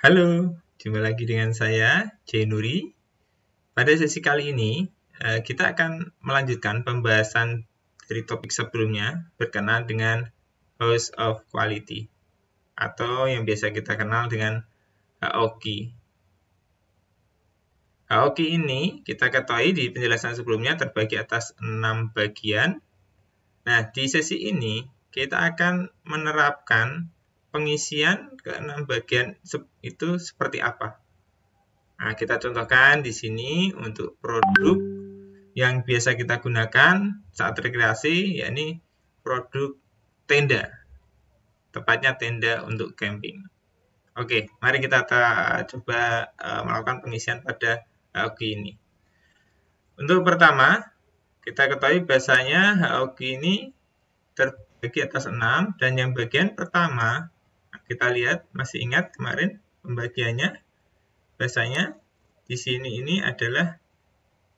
Halo, jumpa lagi dengan saya, Jainuri. Pada sesi kali ini, kita akan melanjutkan pembahasan dari topik sebelumnya berkenaan dengan House of Quality atau yang biasa kita kenal dengan HOQ. HOQ ini kita ketahui di penjelasan sebelumnya terbagi atas 6 bagian. Nah, di sesi ini kita akan menerapkan pengisian ke 6 bagian itu seperti apa. Nah, kita contohkan di sini untuk produk yang biasa kita gunakan saat rekreasi, yakni produk tenda, tepatnya tenda untuk camping. Oke, mari kita coba melakukan pengisian pada HOQ ini. Untuk pertama, kita ketahui bahasanya HOQ ini terbagi atas 6, dan yang bagian pertama, kita lihat, masih ingat kemarin pembagiannya, bahasanya di sini ini adalah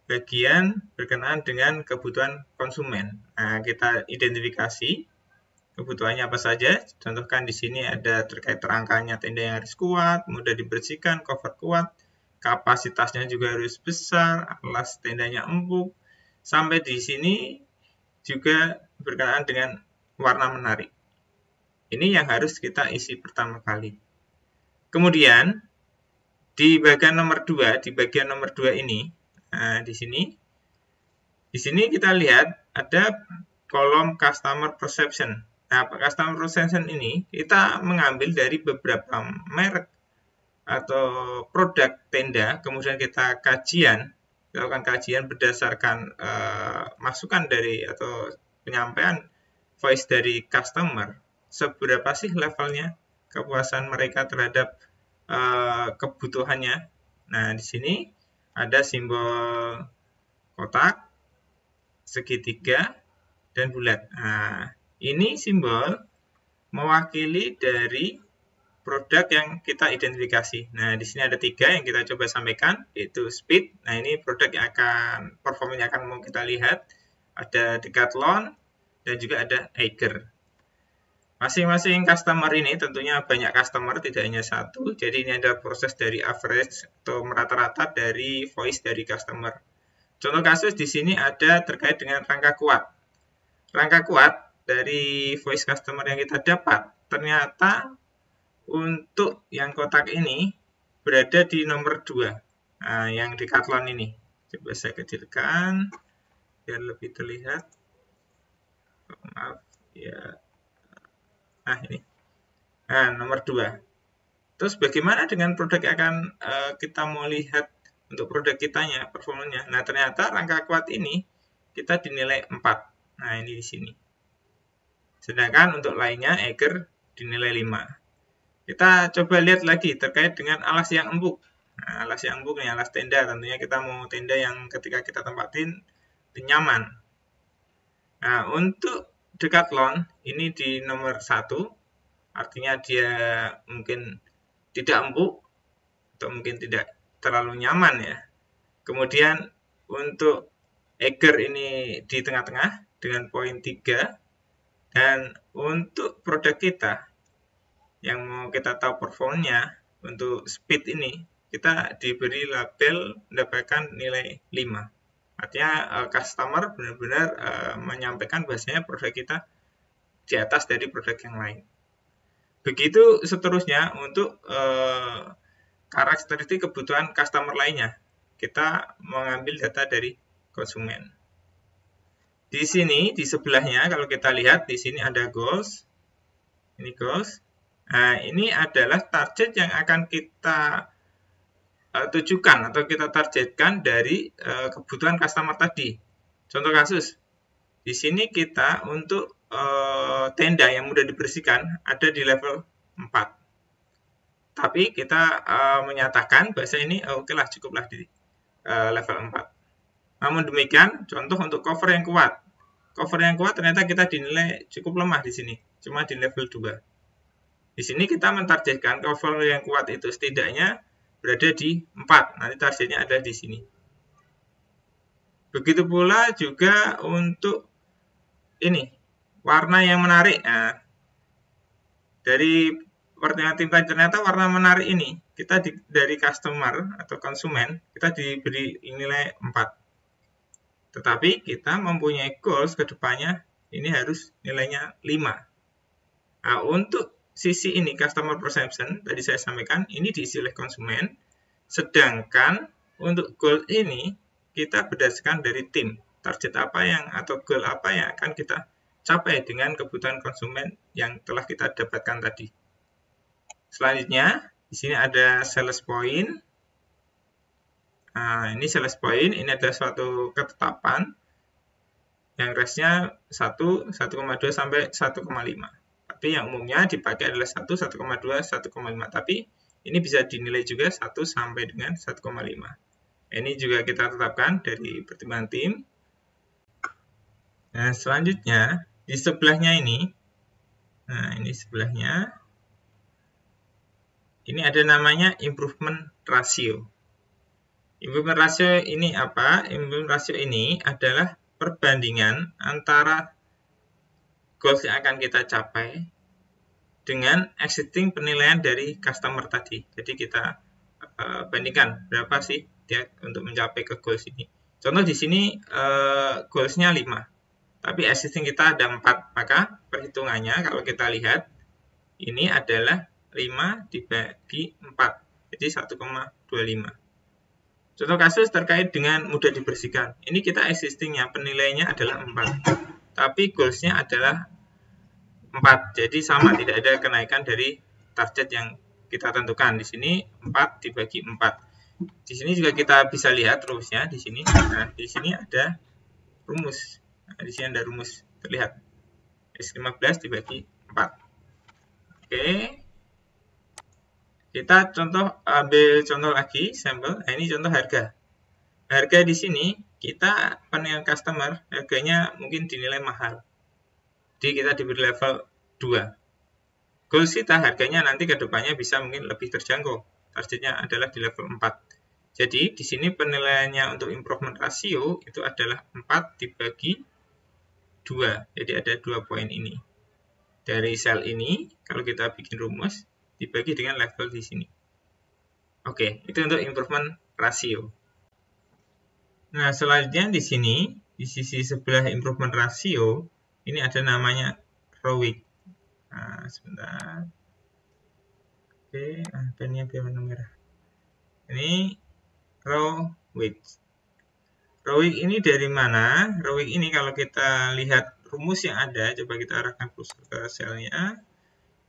bagian berkenaan dengan kebutuhan konsumen. Nah, kita identifikasi kebutuhannya apa saja. Contohkan di sini ada terkait rangkanya tenda yang harus kuat, mudah dibersihkan, cover kuat, kapasitasnya juga harus besar, alas tendanya empuk. Sampai di sini juga berkenaan dengan warna menarik. Ini yang harus kita isi pertama kali. Kemudian di bagian nomor 2 ini, nah, di sini kita lihat ada kolom customer perception. Nah, customer perception ini kita mengambil dari beberapa merek atau produk tenda, kemudian kita lakukan kajian berdasarkan masukan dari atau penyampaian voice dari customer. Seberapa sih levelnya kepuasan mereka terhadap kebutuhannya. Nah, di sini ada simbol kotak, segitiga, dan bulat. Nah, ini simbol mewakili dari produk yang kita identifikasi. Nah, di sini ada 3 yang kita coba sampaikan, yaitu Speed. Nah, ini produk yang performanya akan mau kita lihat. Ada Decathlon, dan juga ada Eiger. Masing-masing customer ini tentunya banyak customer, tidak hanya satu. Jadi ini ada proses dari average atau merata-rata dari voice dari customer. Contoh kasus di sini ada terkait dengan rangka kuat. Rangka kuat dari voice customer yang kita dapat ternyata untuk yang kotak ini berada di nomor 2. Nah, yang Decathlon ini. Coba saya kecilkan biar lebih terlihat. Maaf ya. Nah, ini. Nah, nomor 2. Terus bagaimana dengan produk yang akan kita mau lihat untuk produk kitanya, performanya? Nah, ternyata rangka kuat ini kita dinilai 4. Nah, ini di sini. Sedangkan untuk lainnya, Eiger dinilai 5. Kita coba lihat lagi terkait dengan alas yang empuk. Nah, alas yang empuk ini alas tenda. Tentunya kita mau tenda yang ketika kita tempatin nyaman. Nah, untuk Decathlon ini di nomor 1. Artinya dia mungkin tidak empuk atau mungkin tidak terlalu nyaman ya. Kemudian untuk Eiger ini di tengah-tengah dengan poin 3. Dan untuk produk kita yang mau kita tahu performanya untuk Speed ini, kita diberi label mendapatkan nilai 5. Artinya customer benar-benar menyampaikan bahasanya produk kita di atas dari produk yang lain. Begitu seterusnya untuk karakteristik kebutuhan customer lainnya. Kita mengambil data dari konsumen. Di sini, di sebelahnya, kalau kita lihat, di sini ada goals. Ini goals. Nah, ini adalah target yang akan kita tujukan atau kita targetkan dari kebutuhan customer tadi. Contoh kasus, di sini kita untuk tenda yang mudah dibersihkan ada di level 4. Tapi kita menyatakan bahasa ini oke lah, cukuplah di level 4. Namun demikian, contoh untuk cover yang kuat. Cover yang kuat ternyata kita dinilai cukup lemah di sini, cuma di level 2. Di sini kita mentargetkan cover yang kuat itu setidaknya berada di 4. Nanti targetnya ada di sini. Begitu pula juga untuk ini, warna yang menarik. Nah, dari pertimbangan tim tadi ternyata warna menarik ini kita dari customer atau konsumen kita diberi nilai 4. Tetapi kita mempunyai goals ke depannya ini harus nilainya 5. Nah, untuk sisi ini customer perception tadi saya sampaikan ini diisi oleh konsumen, sedangkan untuk goal ini kita berdasarkan dari tim target apa yang atau goal apa yang akan kita capai dengan kebutuhan konsumen yang telah kita dapatkan tadi. Selanjutnya di sini ada sales point. Nah, ini sales point ini adalah suatu ketetapan yang range-nya 1, 1,2 sampai 1,5. Tapi yang umumnya dipakai adalah 1, 1,2, 1,5. Tapi ini bisa dinilai juga 1 sampai dengan 1,5. Ini juga kita tetapkan dari pertimbangan tim. Nah, selanjutnya di sebelahnya ini. Nah, ini sebelahnya. Ini ada namanya improvement ratio. Improvement ratio ini apa? Improvement ratio ini adalah perbandingan antara goals yang akan kita capai dengan existing penilaian dari customer tadi. Jadi kita bandingkan berapa sih dia untuk mencapai ke goals ini. Contoh di sini goals-nya 5, tapi existing kita ada 4. Maka perhitungannya kalau kita lihat ini adalah 5 dibagi 4, jadi 1,25. Contoh kasus terkait dengan mudah dibersihkan. Ini kita existingnya penilaiannya adalah 4, tapi goals-nya adalah 4. Jadi sama, tidak ada kenaikan dari target yang kita tentukan. Di sini 4 dibagi 4. Di sini juga kita bisa lihat rumusnya di sini. Nah, di sini ada rumus. Nah, di sini ada rumus terlihat. S15 dibagi 4. Oke. Kita ambil contoh lagi sampel. Nah, ini contoh harga. Harga di sini kita penilaian customer harganya mungkin dinilai mahal. Jadi kita diberi level 2. Goals kita harganya nanti ke depannya bisa mungkin lebih terjangkau. Targetnya adalah di level 4. Jadi di sini penilaiannya untuk improvement ratio itu adalah 4 dibagi 2. Jadi ada 2 poin ini. Dari sel ini kalau kita bikin rumus dibagi dengan level di sini. Oke, itu untuk improvement ratio. Nah, selanjutnya di sini, di sisi sebelah improvement ratio, ini ada namanya ROIC. Nah, sebentar. Oke, pennya biar warna merah. Ini ROIC. ROIC ini dari mana? ROIC ini kalau kita lihat rumus yang ada, coba kita arahkan cursor ke selnya.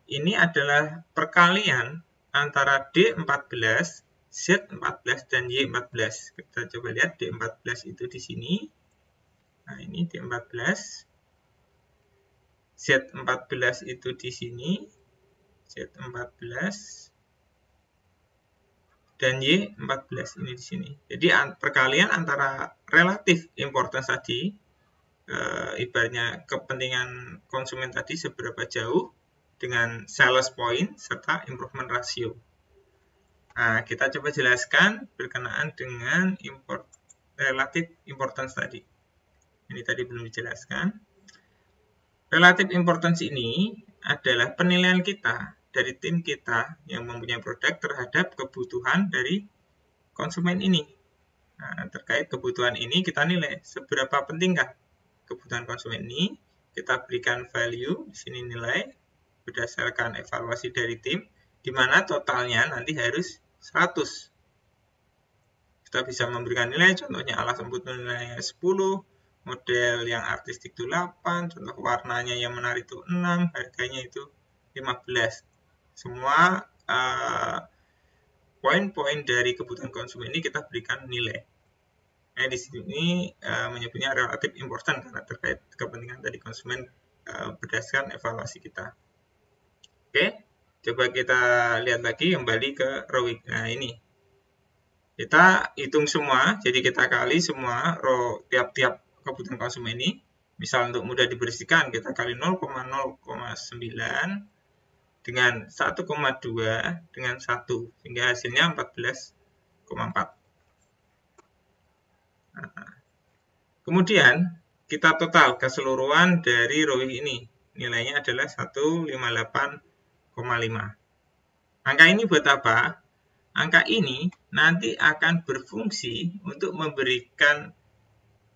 Ini adalah perkalian antara D14, Z14, dan Y14. Kita coba lihat D14 itu di sini. Nah, ini D14. Z14 itu di sini. Z14. Dan Y14 ini di sini. Jadi perkalian antara relatif importance tadi, ibaratnya kepentingan konsumen tadi seberapa jauh, dengan sales point serta improvement ratio. Nah, kita coba jelaskan berkenaan dengan relative importance tadi. Ini tadi belum dijelaskan. Relative importance ini adalah penilaian kita dari tim kita yang mempunyai produk terhadap kebutuhan dari konsumen ini. Nah, terkait kebutuhan ini kita nilai seberapa pentingkah kebutuhan konsumen ini. Kita berikan value, di sini nilai berdasarkan evaluasi dari tim, di mana totalnya nanti harus 100. Kita bisa memberikan nilai, contohnya alas emput nilainya 10, model yang artistik itu 8, contoh warnanya yang menarik itu 6, harganya itu 15. Semua poin-poin dari kebutuhan konsumen ini kita berikan nilai. Nah, di sini menyebutnya relative important karena terkait kepentingan dari konsumen berdasarkan evaluasi kita. Oke, coba kita lihat lagi kembali ke ROIC. Nah, ini kita hitung semua, jadi kita kali semua tiap-tiap kebutuhan konsumen ini. Misal untuk mudah dibersihkan, kita kali 0,09 dengan 1,2 dengan 1, sehingga hasilnya 14,4. Nah, kemudian kita total keseluruhan dari ROIC ini. Nilainya adalah 158,5. Angka ini buat apa? Angka ini nanti akan berfungsi untuk memberikan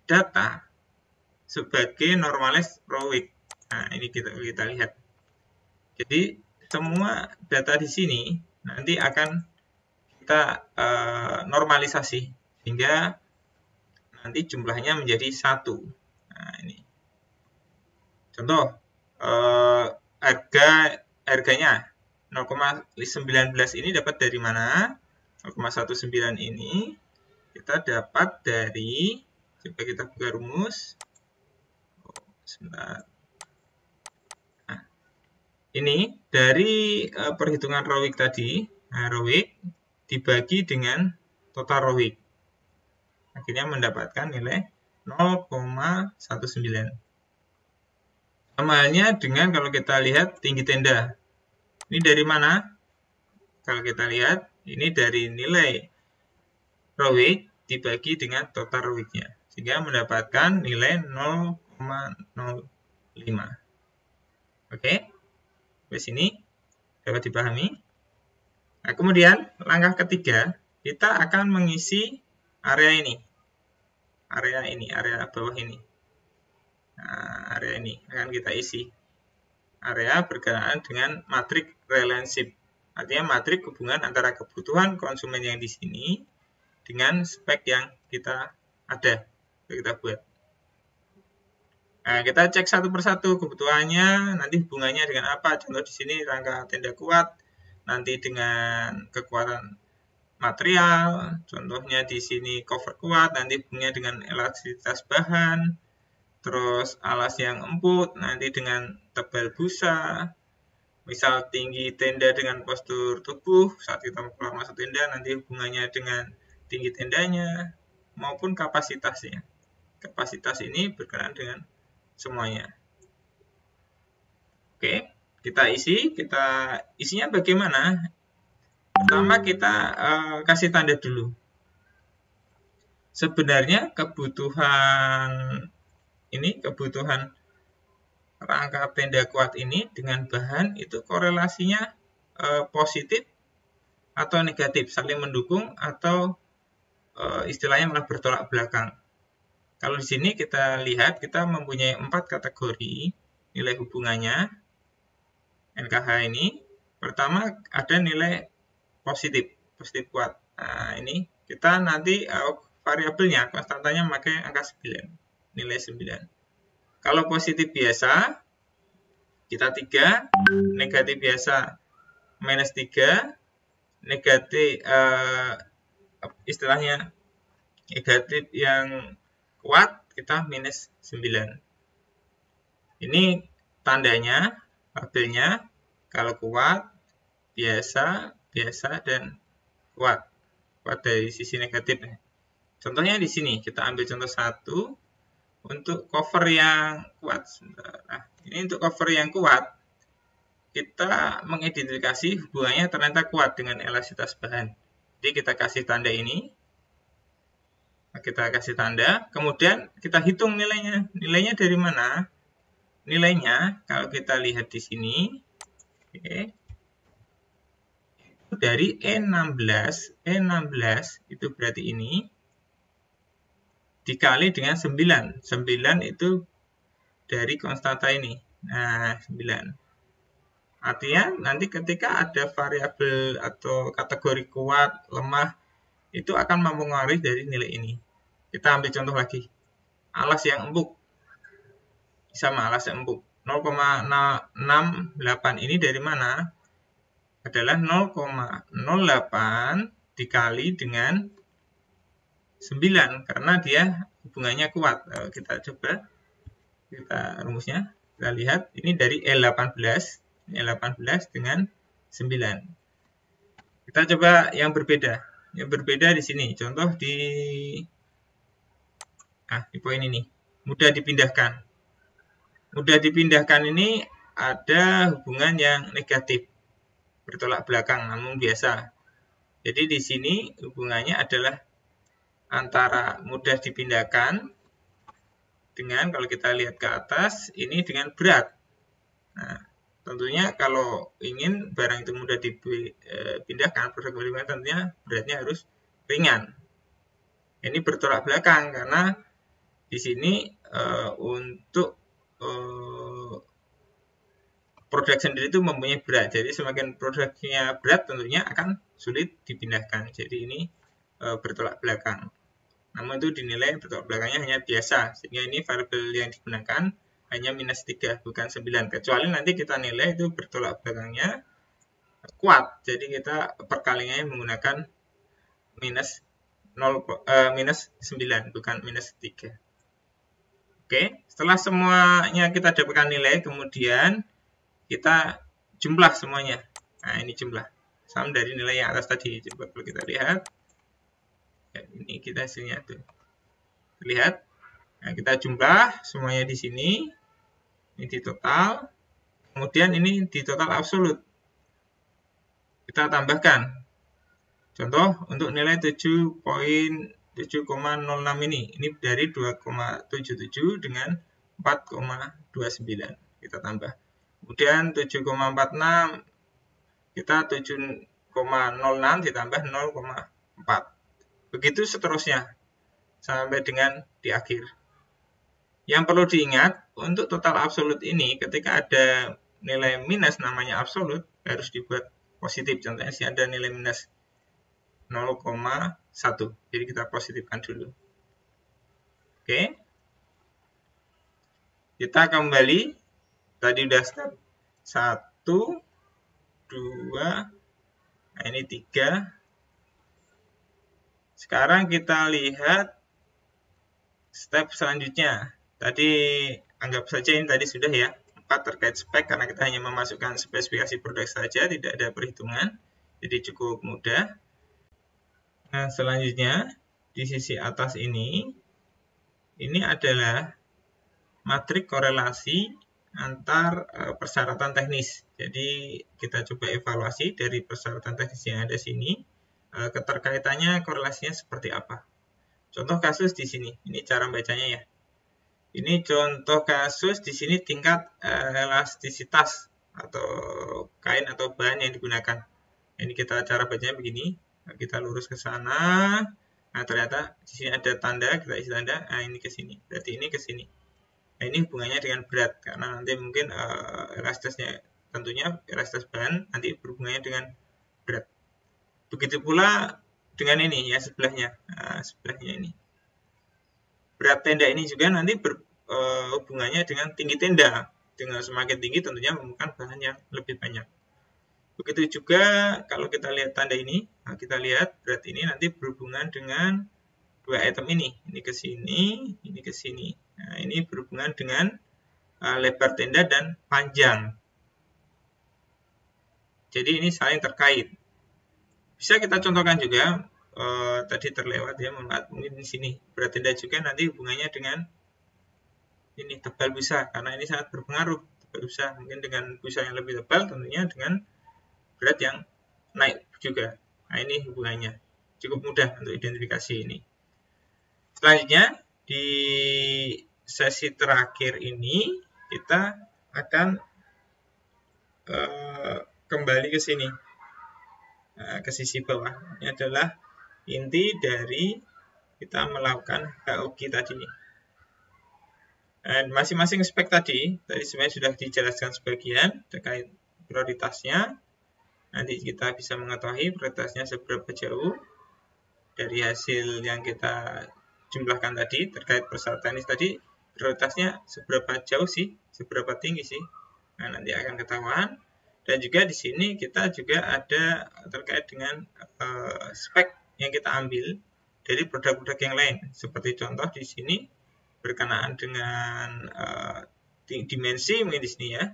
data sebagai normalized ROIC. Nah, ini kita lihat. Jadi, semua data di sini nanti akan kita normalisasi hingga nanti jumlahnya menjadi 1. Nah, ini. Contoh, harganya 0,19 ini dapat dari mana? 0,19 ini kita dapat dari, coba kita buka rumus. Sebentar. Nah, ini dari perhitungan ROIC tadi. Nah, ROIC dibagi dengan total ROIC. Akhirnya mendapatkan nilai 0,19. Sama halnya dengan kalau kita lihat tinggi tenda. Ini dari mana? Kalau kita lihat, ini dari nilai ROIC dibagi dengan total ROIC-nya. Sehingga mendapatkan nilai 0,05. Oke? Sampai sini dapat dipahami. Nah, kemudian langkah ketiga, kita akan mengisi area ini. Area bawah ini. Nah, area ini akan kita isi. Area berkenaan dengan matrik relationship. Artinya matrik hubungan antara kebutuhan konsumen yang di sini dengan spek yang kita buat. Nah, kita cek satu persatu kebutuhannya, nanti hubungannya dengan apa. Contoh di sini rangka tenda kuat, nanti dengan kekuatan material. Contohnya di sini cover kuat, nanti hubungannya dengan elastisitas bahan. Terus alas yang empuk, nanti dengan tebal busa. Misal tinggi tenda dengan postur tubuh, saat kita keluar masuk tenda, nanti hubungannya dengan tinggi tendanya, maupun kapasitasnya. Kapasitas ini berkenaan dengan semuanya. Oke, kita isinya bagaimana? Pertama kita kasih tanda dulu. Sebenarnya kebutuhan rangka tenda kuat ini dengan bahan itu korelasinya positif atau negatif, saling mendukung atau istilahnya malah bertolak belakang. Kalau di sini kita lihat kita mempunyai 4 kategori nilai hubungannya NKH ini. Pertama ada nilai positif kuat. Nah, ini kita nanti variabelnya, konstantanya pakai angka 9. Nilai 9. Kalau positif biasa, kita 3, negatif biasa, minus 3, negatif, istilahnya negatif yang kuat, kita minus 9. Ini tandanya, labelnya, kalau kuat, biasa, dan kuat. Kuat dari sisi negatifnya. Contohnya di sini, kita ambil contoh 1. Untuk cover yang kuat, nah, ini untuk cover yang kuat, kita mengidentifikasi hubungannya ternyata kuat dengan elastisitas bahan. Jadi kita kasih tanda ini, kita kasih tanda, kemudian kita hitung nilainya. Nilainya dari mana? Nilainya kalau kita lihat di sini, dari E16 itu berarti ini dikali dengan 9. 9 itu dari konstanta ini. Nah, 9. Artinya nanti ketika ada variabel atau kategori kuat, lemah, itu akan mempengaruhi dari nilai ini. Kita ambil contoh lagi. Alas yang empuk. Sama alas yang empuk. 0,68 ini dari mana? Adalah 0,08 dikali dengan 9 karena dia hubungannya kuat. Kita coba rumusnya. Kita lihat ini dari E18 dengan 9. Kita coba yang berbeda. Yang berbeda di sini. Contoh di poin ini. Mudah dipindahkan. Mudah dipindahkan ini ada hubungan yang negatif. Bertolak belakang namun biasa. Jadi di sini hubungannya adalah antara mudah dipindahkan dengan, kalau kita lihat ke atas, ini dengan berat. Nah, Tentunya kalau ingin barang itu mudah dipindahkan, produk mudah tentunya beratnya harus ringan. Ini bertolak belakang karena di sini untuk produk sendiri itu mempunyai berat. Jadi semakin produknya berat tentunya akan sulit dipindahkan. Jadi ini bertolak belakang. Namun itu dinilai bertolak belakangnya hanya biasa. Sehingga ini variabel yang digunakan hanya -3, bukan 9. Kecuali nanti kita nilai itu bertolak belakangnya kuat. Jadi kita perkaliannya menggunakan -9, bukan -3. Oke, setelah semuanya kita dapatkan nilai, kemudian kita jumlah semuanya. Nah, ini jumlah. Sama dari nilai yang atas tadi. Coba kalau kita lihat. Ya, ini kita hasilnya tuh. Lihat. Nah, kita jumlah semuanya di sini. Ini di total. Kemudian ini di total absolut. Kita tambahkan. Contoh untuk nilai 7,06 ini. Ini dari 2,77 dengan 4,29. Kita tambah. Kemudian 7,46 kita 7,06 ditambah 0,4. Begitu seterusnya sampai dengan di akhir. Yang perlu diingat, untuk total absolut ini ketika ada nilai minus namanya absolut harus dibuat positif. Contohnya sih ada nilai minus 0,1. Jadi kita positifkan dulu. Oke. Kita kembali. Tadi udah step 1, 2, nah ini 3. Sekarang kita lihat step selanjutnya. Tadi anggap saja ini tadi sudah ya. 4 terkait spek karena kita hanya memasukkan spesifikasi produk saja, tidak ada perhitungan. Jadi cukup mudah. Nah, selanjutnya di sisi atas ini adalah matrik korelasi antar persyaratan teknis. Jadi kita coba evaluasi dari persyaratan teknis yang ada sini, keterkaitannya korelasinya seperti apa. Contoh kasus di sini, ini cara bacanya ya. Ini contoh kasus di sini tingkat elastisitas atau kain atau bahan yang digunakan. Ini kita cara bacanya begini. Nah, kita lurus ke sana. Nah, ternyata di sini ada tanda, kita isi tanda. Nah, ini ke sini. Berarti ini ke sini. Nah, ini hubungannya dengan berat karena nanti mungkin elastisitasnya tentunya elastisitas bahan nanti berhubungannya dengan berat. Begitu pula dengan ini ya sebelahnya. Nah, sebelahnya ini. Berat tenda ini juga nanti hubungannya dengan tinggi tenda. Dengan semakin tinggi tentunya memerlukan bahan yang lebih banyak. Begitu juga kalau kita lihat tanda ini, nah kita lihat berat ini nanti berhubungan dengan dua item ini. Ini ke sini, ini ke sini. Nah, ini berhubungan dengan lebar tenda dan panjang. Jadi ini saling terkait. Bisa kita contohkan juga, tadi terlewat ya, mungkin di sini. Berat tenda juga nanti hubungannya dengan ini tebal busa, karena ini sangat berpengaruh. Tebal busa mungkin dengan busa yang lebih tebal tentunya dengan berat yang naik juga. Nah, ini hubungannya. Cukup mudah untuk identifikasi ini. Selanjutnya, di sesi terakhir ini, kita akan kembali ke sini. Nah, ke sisi bawah. Ini adalah inti dari kita melakukan HOG tadi. Dan masing-masing spek tadi sebenarnya sudah dijelaskan sebagian terkait prioritasnya. Nanti kita bisa mengetahui prioritasnya seberapa jauh dari hasil yang kita jumlahkan tadi terkait persyaratan teknis tadi, prioritasnya seberapa jauh sih, seberapa tinggi sih. Nah, nanti akan ketahuan. Dan juga di sini kita juga ada terkait dengan spek yang kita ambil dari produk-produk yang lain. Seperti contoh di sini berkenaan dengan dimensi mungkin di sini ya.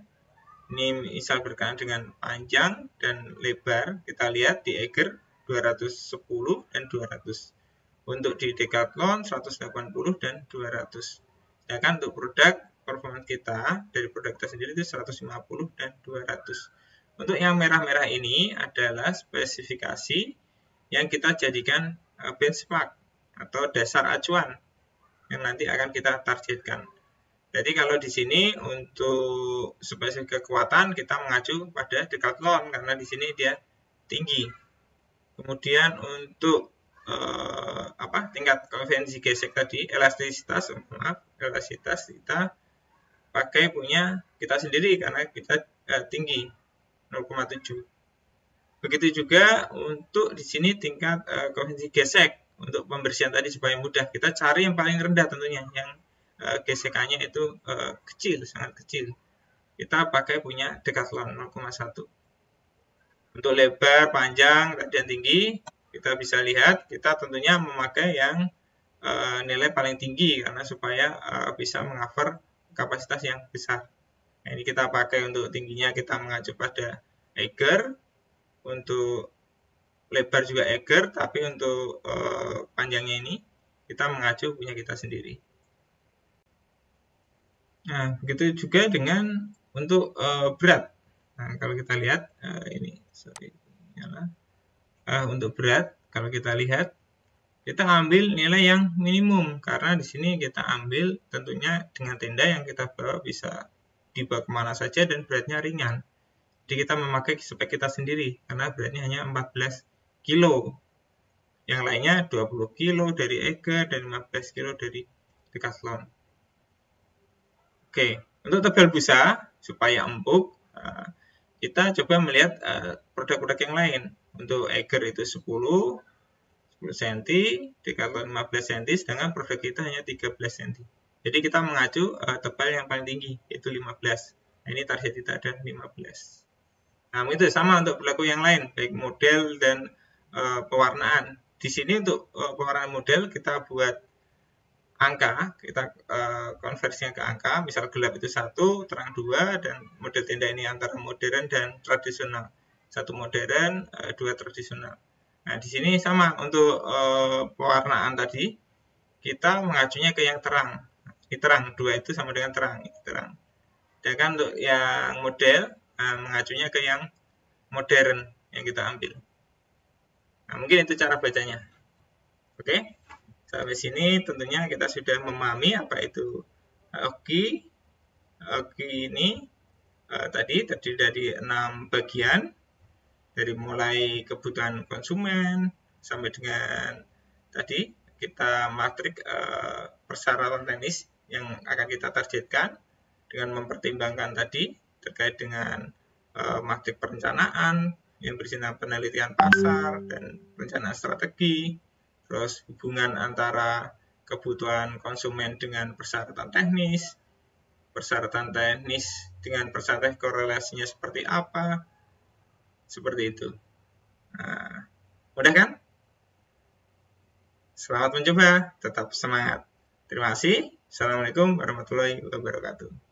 Ini misal berkenaan dengan panjang dan lebar, kita lihat di Eiger 210 dan 200. Untuk di Decathlon 180 dan 200. Sedangkan untuk produk performance kita, dari produk kita sendiri itu 150 dan 200. Untuk yang merah-merah ini adalah spesifikasi yang kita jadikan benchmark atau dasar acuan yang nanti akan kita targetkan. Jadi kalau di sini untuk spesifik kekuatan kita mengacu pada Decathlon karena di sini dia tinggi. Kemudian untuk tingkat koefisiensi gesek tadi, elastisitas kita pakai punya kita sendiri karena kita tinggi 0,7. Begitu juga untuk di sini tingkat koefisiensi gesek untuk pembersihan tadi supaya mudah. Kita cari yang paling rendah tentunya, yang gesekannya itu kecil, sangat kecil. Kita pakai punya Decathlon 0,1. Untuk lebar, panjang, dan tinggi, kita bisa lihat kita tentunya memakai yang nilai paling tinggi karena supaya bisa mengcover kapasitas yang besar. Nah, ini kita pakai untuk tingginya kita mengacu pada Eiger, untuk lebar juga Eiger, tapi untuk panjangnya ini kita mengacu punya kita sendiri. Nah, begitu juga dengan untuk berat. Nah, kalau kita lihat untuk berat, kalau kita lihat kita ambil nilai yang minimum karena di sini kita ambil tentunya dengan tenda yang kita bawa bisa dibawa kemana saja dan beratnya ringan. Jadi kita memakai spek kita sendiri karena beratnya hanya 14 kilo. Yang lainnya 20 kilo dari Eiger dan 15 kilo dari Decathlon. Oke, untuk tebal busa supaya empuk, kita coba melihat produk-produk yang lain. Untuk Eiger itu 10 cm, Decathlon 15 cm, sedangkan produk kita hanya 13 cm. Jadi kita mengacu tebal yang paling tinggi, yaitu 15. Nah, ini target kita ada 15. Nah, itu sama untuk berlaku yang lain, baik model dan pewarnaan. Di sini untuk pewarnaan model kita buat angka, kita konversinya ke angka, misal gelap itu 1, terang 2, dan model tenda ini antara modern dan tradisional. 1 modern, 2 tradisional. Nah, di sini sama untuk pewarnaan tadi, kita mengacunya ke yang terang. Ini terang, 2 itu sama dengan terang, ini terang. Sedangkan untuk yang model, mengacunya ke yang modern yang kita ambil. Nah, mungkin itu cara bacanya. Oke, sampai sini tentunya kita sudah memahami apa itu OGI. OGI ini tadi terdiri dari 6 bagian, dari mulai kebutuhan konsumen sampai dengan tadi kita matrik persyaratan teknis yang akan kita targetkan dengan mempertimbangkan tadi terkait dengan matrik perencanaan yang berisikan penelitian pasar dan perencanaan strategi, terus hubungan antara kebutuhan konsumen dengan persyaratan teknis dengan persyaratan korelasinya seperti apa, seperti itu. Nah, mudah kan? Selamat mencoba, tetap semangat. Terima kasih. Assalamualaikum warahmatullahi wabarakatuh.